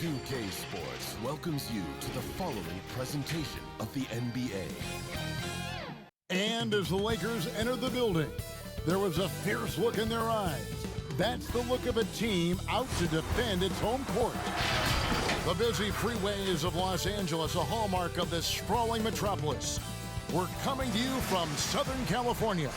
2K Sports welcomes you to the following presentation of the NBA. And as the Lakers entered the building, there was a fierce look in their eyes. That's the look of a team out to defend its home court. The busy freeways of Los Angeles, a hallmark of this sprawling metropolis. We're coming to you from Southern California.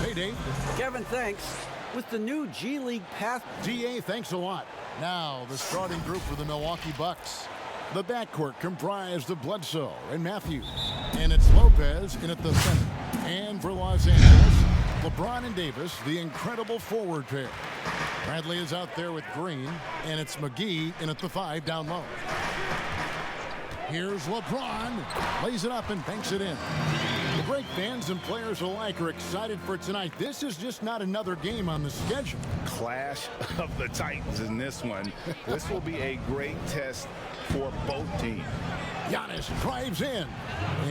Hey, Dave. Kevin, thanks. With the new G League path... DA, thanks a lot. Now, the starting group for the Milwaukee Bucks. The backcourt comprised of Bledsoe and Matthews. And it's Lopez in at the center. And for Los Angeles, LeBron and Davis, the incredible forward pair. Bradley is out there with Green, and it's McGee in at the 5 down low. Here's LeBron, lays it up and banks it in. The great fans and players alike are excited for tonight. This is just not another game on the schedule. Clash of the Titans in this one. This will be a great test for both teams. Giannis drives in,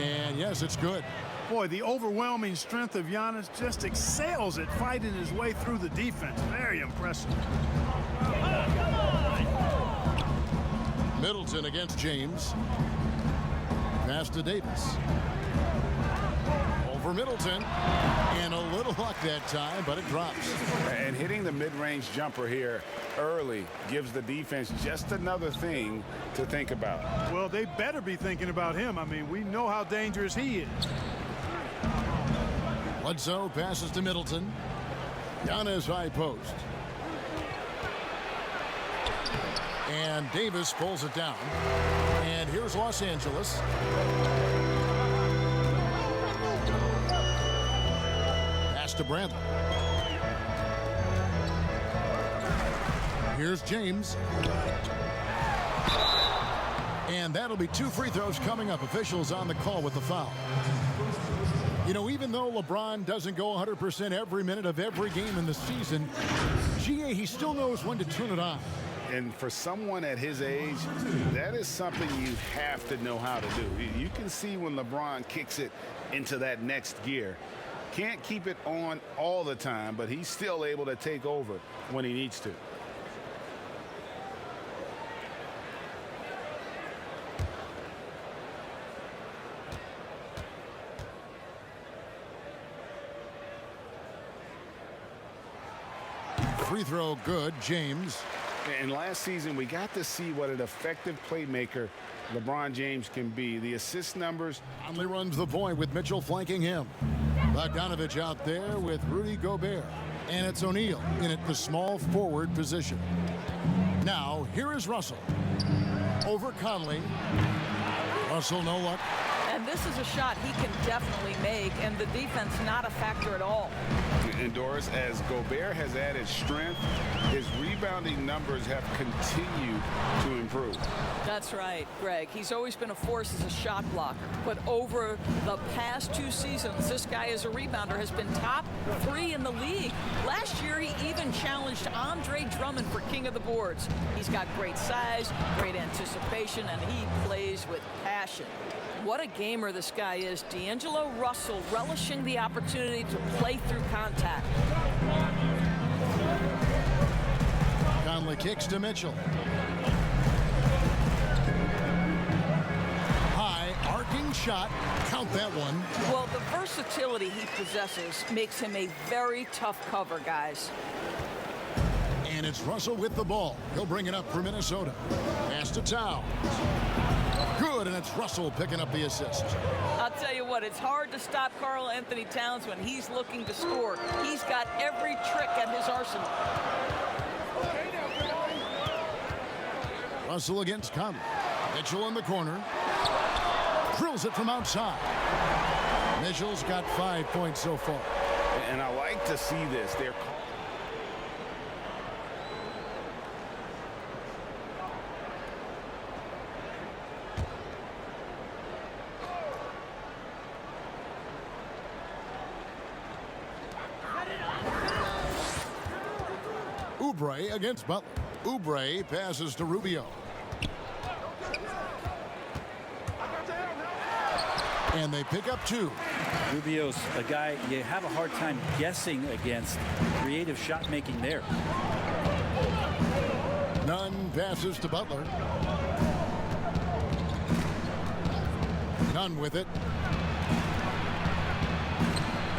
and yes, it's good. Boy, the overwhelming strength of Giannis just excels at fighting his way through the defense. Very impressive. Middleton against James. Pass to Davis. Over Middleton. And a little luck that time, but it drops. And hitting the mid-range jumper here early gives the defense just another thing to think about. Well, they better be thinking about him. I mean, we know how dangerous he is. Bledsoe passes to Middleton. Giannis high post. And Davis pulls it down. And here's Los Angeles. Pass to Bradley. Here's James. And that'll be 2 free throws coming up. Officials on the call with the foul. You know, even though LeBron doesn't go 100% every minute of every game in the season, GA, he still knows when to turn it on. And for someone at his age, that is something you have to know how to do. You can see when LeBron kicks it into that next gear. Can't keep it on all the time, but he's still able to take over when he needs to. Free throw good, James. And last season, we got to see what an effective playmaker LeBron James can be. The assist numbers. Conley runs the point with Mitchell flanking him. Bogdanovich out there with Rudy Gobert. And it's O'Neal in at the small forward position. Now, here is Russell. Over Conley. Russell, no luck. And this is a shot he can definitely make, and the defense not a factor at all. And Doris, as Gobert has added strength, his rebounding numbers have continued to improve. That's right, Greg. He's always been a force as a shot blocker. But over the past 2 seasons, this guy as a rebounder has been top 3 in the league. Last year, he even challenged Andre Drummond for king of the boards. He's got great size, great anticipation, and he plays with passion. What a gamer this guy is. D'Angelo Russell relishing the opportunity to play through contact. Conley kicks to Mitchell. High arcing shot. Count that one. Well, the versatility he possesses makes him a very tough cover, guys. And it's Russell with the ball. He'll bring it up for Minnesota. Pass to Towns. Good, and it's Russell picking up the assist. I'll tell you what, it's hard to stop Karl Anthony Towns when he's looking to score. He's got every trick at his arsenal. Russell against Conley. Mitchell in the corner. Drills it from outside. Mitchell's got 5 points so far. And I like to see this. They're Oubre against Butler. Oubre passes to Rubio. And they pick up 2. Rubio's a guy you have a hard time guessing against. Creative shot making there. Nunn passes to Butler. Nunn with it.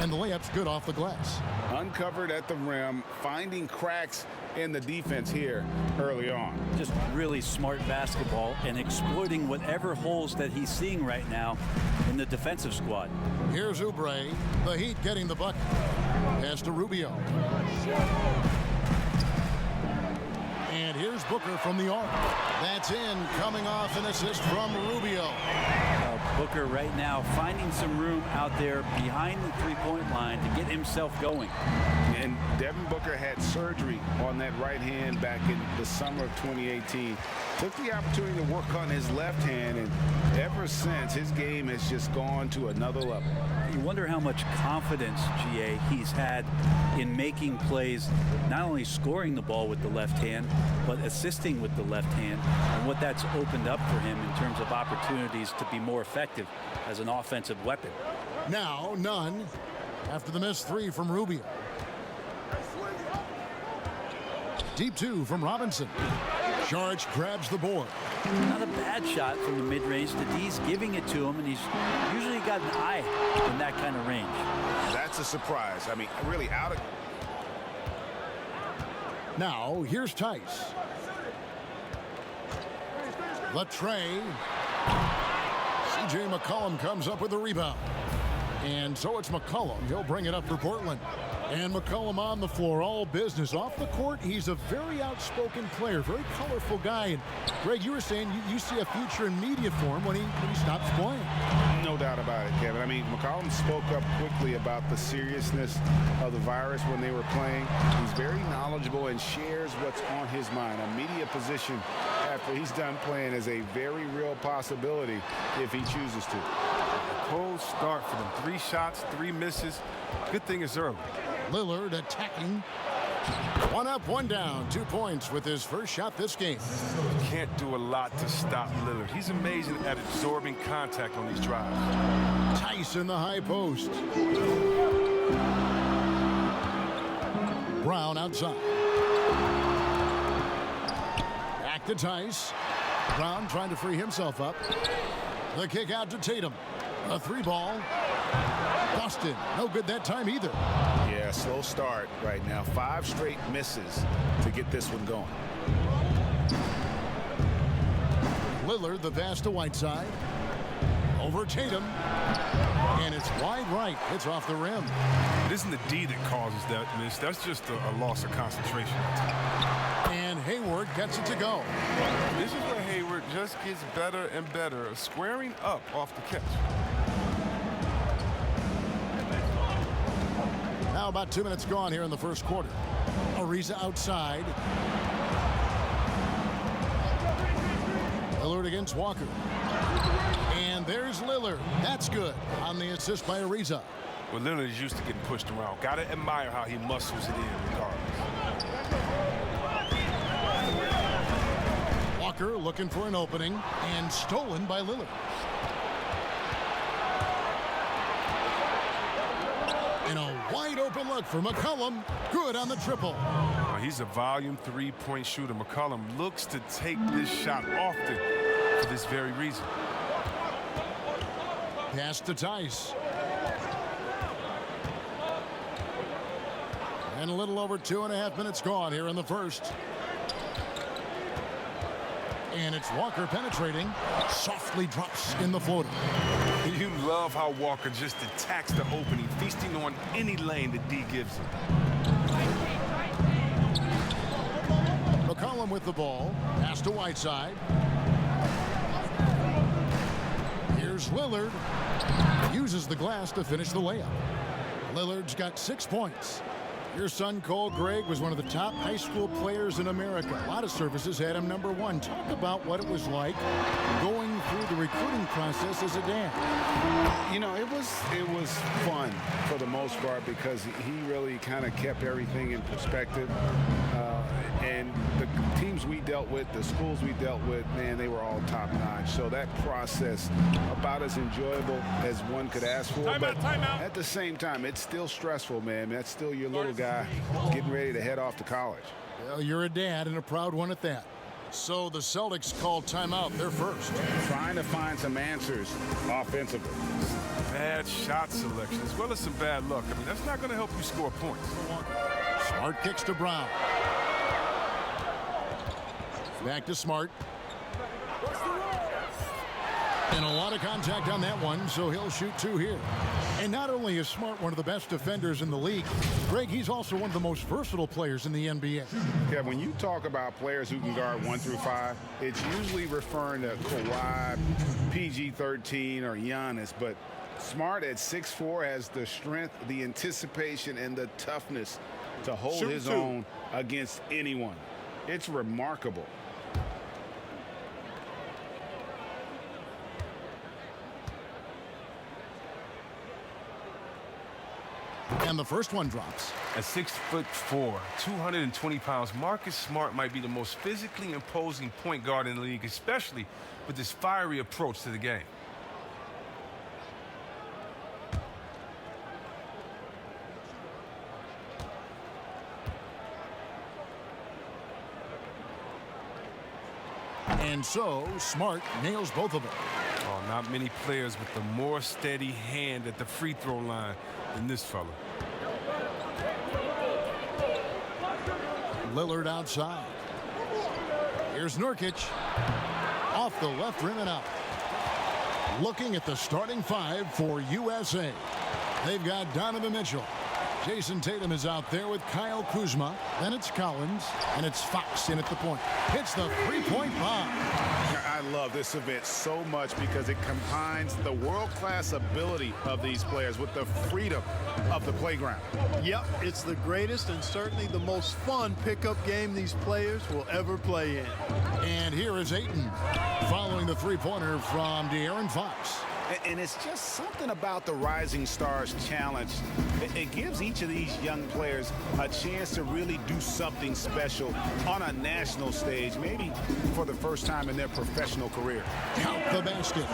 And the layup's good off the glass. Uncovered at the rim, finding cracks in the defense here early on. Just really smart basketball and exploiting whatever holes that he's seeing right now in the defensive squad. Here's Oubre. The Heat getting the bucket. Pass to Rubio. And here's Booker from the arc. That's in, coming off an assist from Rubio. Booker right now finding some room out there behind the three-point line to get himself going. And Devin Booker had surgery on that right hand back in the summer of 2018. Took the opportunity to work on his left hand, and ever since, his game has just gone to another level. You wonder how much confidence, GA, he's had in making plays, not only scoring the ball with the left hand, but assisting with the left hand, and what that's opened up for him in terms of opportunities to be more effective as an offensive weapon. Now, Nunn, after the missed three from Rubio. Deep two from Robinson. Saric grabs the board. Not a bad shot from the mid-range. The D's giving it to him, and he's usually got an eye in that kind of range. That's a surprise. I mean, really out of... Now, here's Tice. The tray. C.J. McCollum comes up with the rebound. And so it's McCollum. He'll bring it up for Portland. And McCollum on the floor, all business. Off the court, he's a very outspoken player, very colorful guy. And Greg, you were saying you see a future in media for him when he stops playing. No doubt about it, Kevin. I mean, McCollum spoke up quickly about the seriousness of the virus when they were playing. He's very knowledgeable and shares what's on his mind. A media position after he's done playing is a very real possibility if he chooses to. Cold start for them. 3 shots, 3 misses. Good thing it's early. Lillard attacking. 1 up, 1 down. 2 points with his first shot this game. Can't do a lot to stop Lillard. He's amazing at absorbing contact on these drives. Tice in the high post. Brown outside. Back to Tice. Brown trying to free himself up. The kick out to Tatum. A 3-ball. Boston, no good that time either. Yeah, slow start right now. 5 straight misses to get this one going. Lillard, the pass to Whiteside. Over Tatum. And it's wide right. It's off the rim. It isn't the D that causes that miss. That's just a loss of concentration. And Hayward gets it to go. This is where Hayward just gets better and better, squaring up off the catch. Now about 2 minutes gone here in the first quarter. Ariza outside. Lillard against Walker. And there's Lillard. That's good on the assist by Ariza. Well, Lillard is used to getting pushed around. Got to admire how he muscles it in regardless. Walker looking for an opening and stolen by Lillard. And a wide open look for McCollum. Good on the triple. He's a volume 3-point shooter. McCollum looks to take this shot often for this very reason. Pass to Tice. And a little over 2.5 minutes gone here in the first. And it's Walker penetrating. Softly drops in the floater. You love how Walker just attacks the opening, feasting on any lane that D gives him. McCollum with the ball. Pass to Whiteside. Here's Lillard. Uses the glass to finish the layup. Lillard's got 6 points. Your son, Cole Gregg, was one of the top high school players in America. A lot of services had him #1. Talk about what it was like going through the recruiting process as a dad. You know, it was fun for the most part because he really kind of kept everything in perspective. And the teams we dealt with, the schools we dealt with, man, they were all top-notch. So that process, about as enjoyable as one could ask for. But at the same time, it's still stressful, man. That's still your little guy getting ready to head off to college. Well, you're a dad and a proud one at that. So the Celtics call timeout. They're first. Trying to find some answers offensively. Bad shot selection as well as some bad luck. I mean, that's not going to help you score points. Smart kicks to Brown. Back to Smart. And a lot of contact on that one, so he'll shoot 2 here. And not only is Smart one of the best defenders in the league, Greg, he's also one of the most versatile players in the NBA. Yeah, when you talk about players who can guard 1 through 5, it's usually referring to Kawhi, PG-13, or Giannis. But Smart at 6'4" has the strength, the anticipation, and the toughness to hold his own against anyone. It's remarkable. And the first one drops. At 6'4", 220 pounds, Marcus Smart might be the most physically imposing point guard in the league, especially with this fiery approach to the game. And so, Smart nails both of them. Oh, not many players with a more steady hand at the free throw line than this fella. Lillard outside. Here's Nurkic. Off the left rim and out. Looking at the starting 5 for USA. They've got Donovan Mitchell. Jason Tatum is out there with Kyle Kuzma. Then it's Collins. And it's Fox in at the point. Hits the three-point bomb. I love this event so much because it combines the world-class ability of these players with the freedom of the playground. Yep, it's the greatest and certainly the most fun pickup game these players will ever play in. And here is Ayton following the three-pointer from De'Aaron Fox. And it's just something about the Rising Stars Challenge. It gives each of these young players a chance to really do something special on a national stage, maybe for the first time in their professional career. Count the basket.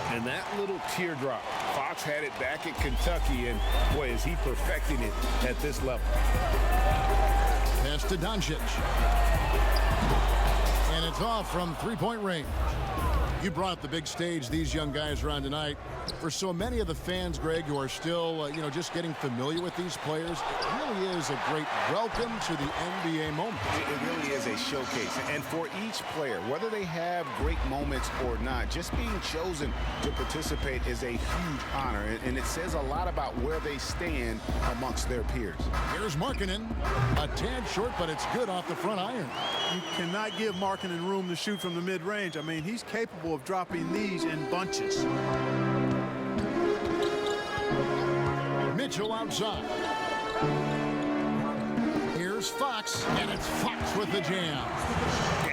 And that little teardrop. Fox had it back at Kentucky, and boy, is he perfecting it at this level. Pass to Doncic. And it's off from three-point range. You brought up the big stage these young guys are on tonight. For so many of the fans, Greg, who are still, just getting familiar with these players, it really is a great welcome to the NBA moment. It really is a showcase. And for each player, whether they have great moments or not, just being chosen to participate is a huge honor. And it says a lot about where they stand amongst their peers. Here's Markkanen. A tad short, but it's good off the front iron. You cannot give Markkanen room to shoot from the mid-range. I mean, he's capable of dropping these in bunches. Mitchell outside. Here's Fox, and it's Fox with the jam.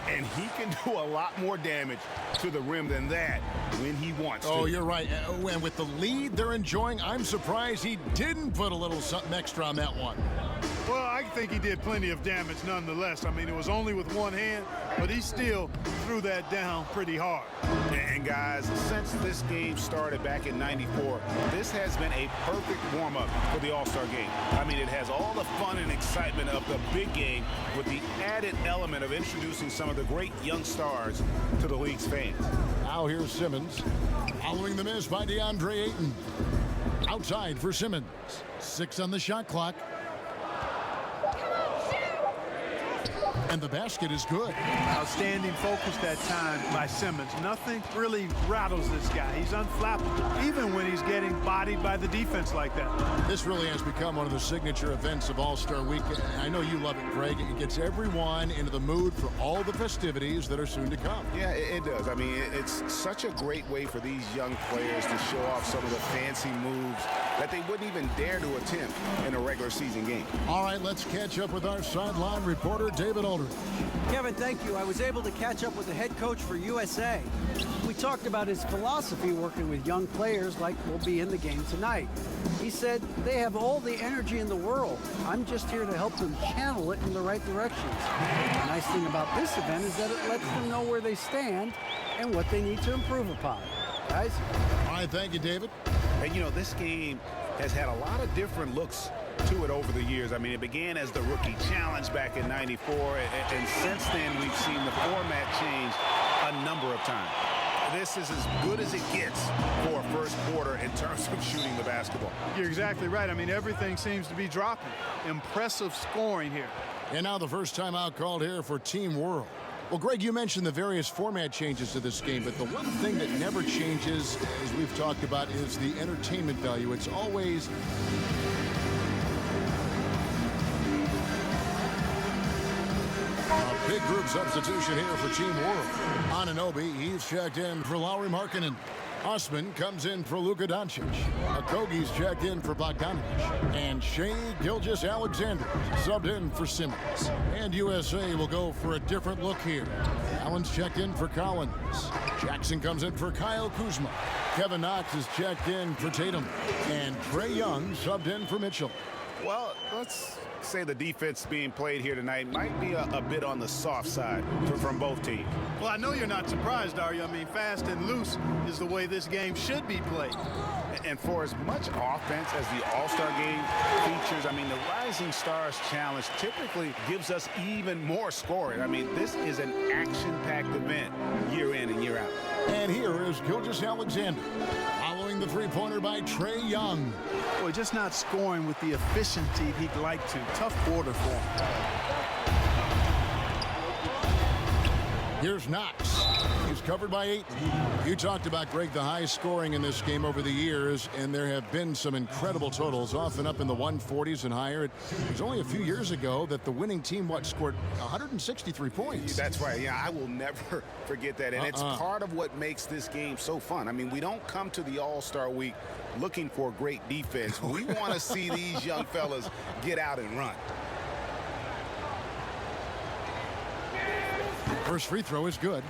And he can do a lot more damage to the rim than that when he wants to. Oh, you're right. And with the lead they're enjoying, I'm surprised he didn't put a little something extra on that one. Well, I think he did plenty of damage nonetheless. I mean, it was only with one hand, but he still threw that down pretty hard. And guys, since this game started back in '94, this has been a perfect warm-up for the All-Star game. I mean, it has all the fun and excitement of the big game with the added element of introducing some of the great young stars to the league's fans. Now here's Simmons. Following the miss by DeAndre Ayton. Outside for Simmons. 6 on the shot clock. And the basket is good. Outstanding focus that time by Simmons. Nothing really rattles this guy. He's unflappable, even when he's getting bodied by the defense like that. This really has become one of the signature events of All-Star Week. I know you love it, Greg. It gets everyone into the mood for all the festivities that are soon to come. Yeah, it does. I mean, it's such a great way for these young players to show off some of the fancy moves that they wouldn't even dare to attempt in a regular season game. All right, let's catch up with our sideline reporter, David Aldridge. Kevin, thank you. I was able to catch up with the head coach for USA. We talked about his philosophy working with young players like will be in the game tonight. He said they have all the energy in the world. I'm just here to help them channel it in the right directions. The nice thing about this event is that it lets them know where they stand and what they need to improve upon. Guys? All right, thank you, David. And, this game has had a lot of different looks to it over the years. I mean, it began as the rookie challenge back in '94, and since then we've seen the format change a number of times. This is as good as it gets for a first quarter in terms of shooting the basketball. You're exactly right. I mean, everything seems to be dropping. Impressive scoring here. And now the first timeout called here for Team World. Well, Greg, you mentioned the various format changes to this game, but the one thing that never changes, as we've talked about, is the entertainment value. It's always a big group substitution here for Team World. Anunoby, he's checked in for Lauri Markkanen. Osman comes in for Luka Doncic. Okogie's checked in for Bogdanovic. And Shai Gilgeous-Alexander subbed in for Simmons. And USA will go for a different look here. Allen's checked in for Collins. Jackson comes in for Kyle Kuzma. Kevin Knox is checked in for Tatum. And Trae Young subbed in for Mitchell. Well, let's say the defense being played here tonight might be a bit on the soft side from both teams. Well, I know you're not surprised, are you? I mean, fast and loose is the way this game should be played. And for as much offense as the All-Star game features, I mean, the Rising Stars Challenge typically gives us even more scoring. I mean, this is an action-packed event year in and year out. And here is Gilgeous-Alexander following the three-pointer by Trae Young. Boy, just not scoring with the efficiency he'd like to. Tough quarter for him. Here's Knox. He's covered by 8. You talked about, Greg, the high scoring in this game over the years, and there have been some incredible totals, often up in the 140s and higher. It was only a few years ago that the winning team, scored 163 points. That's right. Yeah, I will never forget that. And it's part of what makes this game so fun. I mean, we don't come to the All-Star week looking for great defense. We want to see these young fellas get out and run. First free throw is good.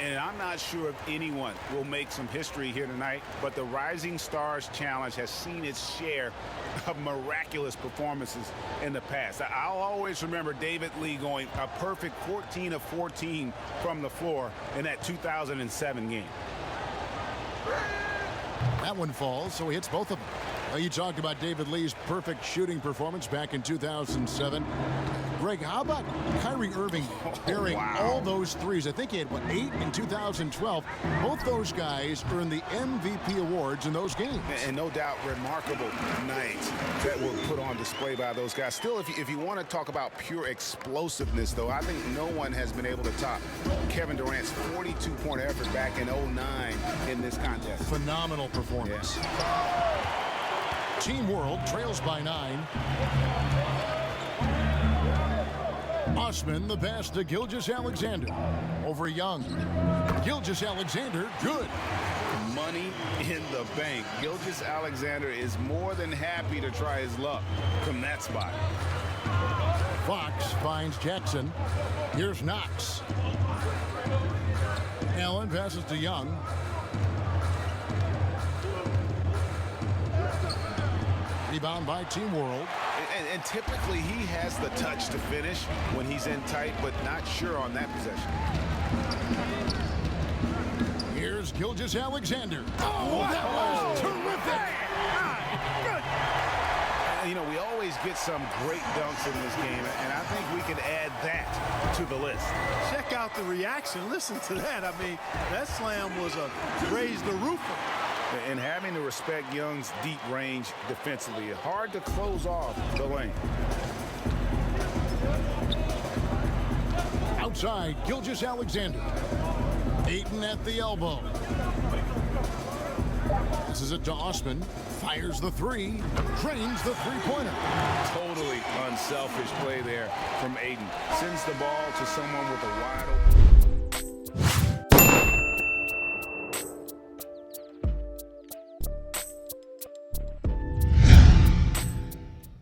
And I'm not sure if anyone will make some history here tonight, but the Rising Stars Challenge has seen its share of miraculous performances in the past. I'll always remember David Lee going a perfect 14 of 14 from the floor in that 2007 game. That one falls, so he hits both of them. Well, you talked about David Lee's perfect shooting performance back in 2007. Greg, how about Kyrie Irving bearing all those threes? I think he had, 8 in 2012. Both those guys earned the MVP awards in those games. And no doubt remarkable nights that were put on display by those guys. Still, if you want to talk about pure explosiveness, though, I think no one has been able to top Kevin Durant's 42-point effort back in 2009 in this contest. Phenomenal performance. Yeah. Team World trails by 9. Osman, the pass to Gilgeous-Alexander. Over Young. Gilgeous-Alexander, good. Money in the bank. Gilgeous-Alexander is more than happy to try his luck from that spot. Fox finds Jackson. Here's Knox. Allen passes to Young. Rebound by Team World. And typically he has the touch to finish when he's in tight, but not sure on that possession. Here's Gilgeous-Alexander. Oh, that was terrific. You know, we always get some great dunks in this game, and I think we can add that to the list. Check out the reaction. Listen to that. I mean, that slam was a raise the roofer. And having to respect Young's deep range defensively, hard to close off the lane. Outside, Gilgeous-Alexander. Ayton at the elbow. This is it to Osman. Fires the three. Drains the three-pointer. Totally unselfish play there from Ayton. Sends the ball to someone with a wide open...